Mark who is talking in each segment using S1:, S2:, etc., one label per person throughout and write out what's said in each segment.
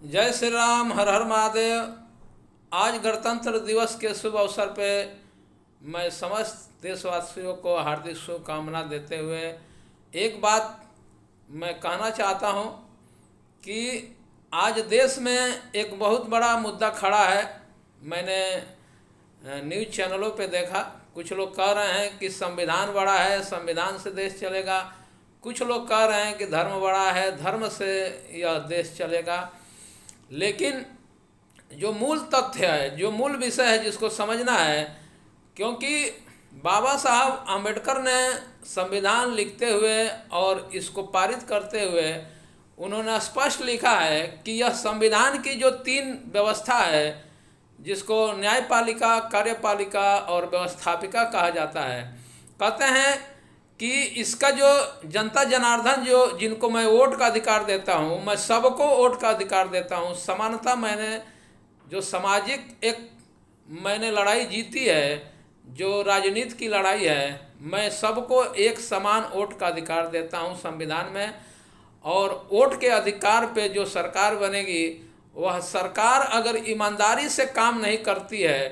S1: जय श्री राम, हर हर महादेव। आज गणतंत्र दिवस के शुभ अवसर पे मैं समस्त देशवासियों को हार्दिक शुभकामना देते हुए एक बात मैं कहना चाहता हूँ कि आज देश में एक बहुत बड़ा मुद्दा खड़ा है। मैंने न्यूज़ चैनलों पे देखा, कुछ लोग कह रहे हैं कि संविधान बड़ा है, संविधान से देश चलेगा। कुछ लोग कह रहे हैं कि धर्म बड़ा है, धर्म से यह देश चलेगा। लेकिन जो मूल तथ्य है, जो मूल विषय है, जिसको समझना है, क्योंकि बाबा साहब आम्बेडकर ने संविधान लिखते हुए और इसको पारित करते हुए उन्होंने स्पष्ट लिखा है कि यह संविधान की जो तीन व्यवस्था है, जिसको न्यायपालिका, कार्यपालिका और व्यवस्थापिका कहा जाता है, कहते हैं कि इसका जो जनता जनार्दन, जो जिनको मैं वोट का अधिकार देता हूँ, मैं सबको वोट का अधिकार देता हूँ। समानता, मैंने जो सामाजिक एक मैंने लड़ाई जीती है, जो राजनीति की लड़ाई है, मैं सबको एक समान वोट का अधिकार देता हूँ संविधान में। और वोट के अधिकार पे जो सरकार बनेगी, वह सरकार अगर ईमानदारी से काम नहीं करती है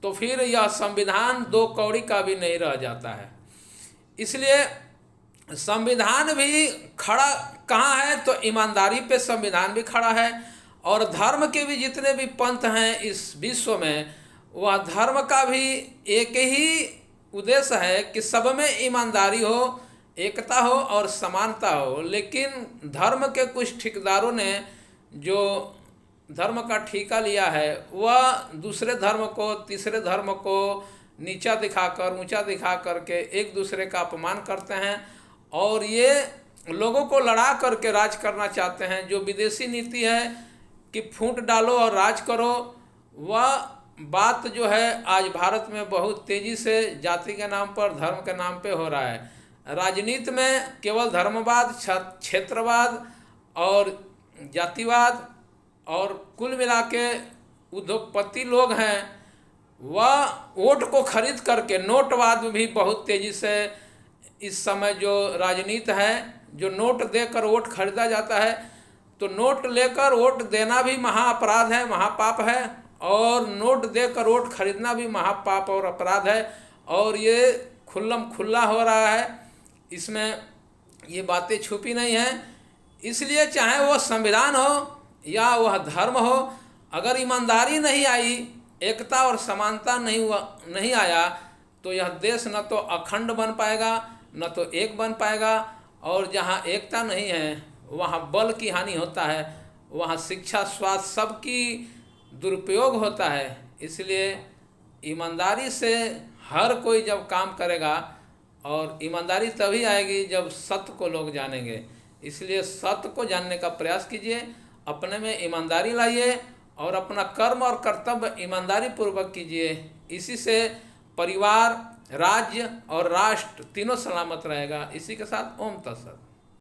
S1: तो फिर यह संविधान दो कौड़ी का भी नहीं रह जाता है। इसलिए संविधान भी खड़ा कहाँ है, तो ईमानदारी पे संविधान भी खड़ा है। और धर्म के भी जितने भी पंथ हैं इस विश्व में, वह धर्म का भी एक ही उद्देश्य है कि सब में ईमानदारी हो, एकता हो और समानता हो। लेकिन धर्म के कुछ ठेकेदारों ने जो धर्म का ठेका लिया है, वह दूसरे धर्म को, तीसरे धर्म को नीचा दिखाकर, ऊंचा दिखा करके एक दूसरे का अपमान करते हैं और ये लोगों को लड़ा करके राज करना चाहते हैं। जो विदेशी नीति है कि फूट डालो और राज करो, वह बात जो है आज भारत में बहुत तेज़ी से जाति के नाम पर, धर्म के नाम पे हो रहा है। राजनीति में केवल धर्मवाद, क्षेत्रवाद और जातिवाद और कुल मिला के उद्योगपति लोग हैं, वह वोट को खरीद करके, नोटवाद भी बहुत तेज़ी से इस समय जो राजनीति है, जो नोट देकर वोट खरीदा जाता है, तो नोट लेकर वोट देना भी महाअपराध है, महापाप है, और नोट देकर वोट खरीदना भी महापाप और अपराध है। और ये खुल्लम खुल्ला हो रहा है, इसमें ये बातें छुपी नहीं हैं। इसलिए चाहे वह संविधान हो या वह धर्म हो, अगर ईमानदारी नहीं आई, एकता और समानता नहीं आया, तो यह देश न तो अखंड बन पाएगा, न तो एक बन पाएगा। और जहाँ एकता नहीं है, वहाँ बल की हानि होता है, वहाँ शिक्षा, स्वास्थ्य सबकी दुरुपयोग होता है। इसलिए ईमानदारी से हर कोई जब काम करेगा, और ईमानदारी तभी आएगी जब सत्य को लोग जानेंगे। इसलिए सत्य को जानने का प्रयास कीजिए, अपने में ईमानदारी लाइए और अपना कर्म और कर्तव्य ईमानदारी पूर्वक कीजिए। इसी से परिवार, राज्य और राष्ट्र तीनों सलामत रहेगा। इसी के साथ ओम तत्सत।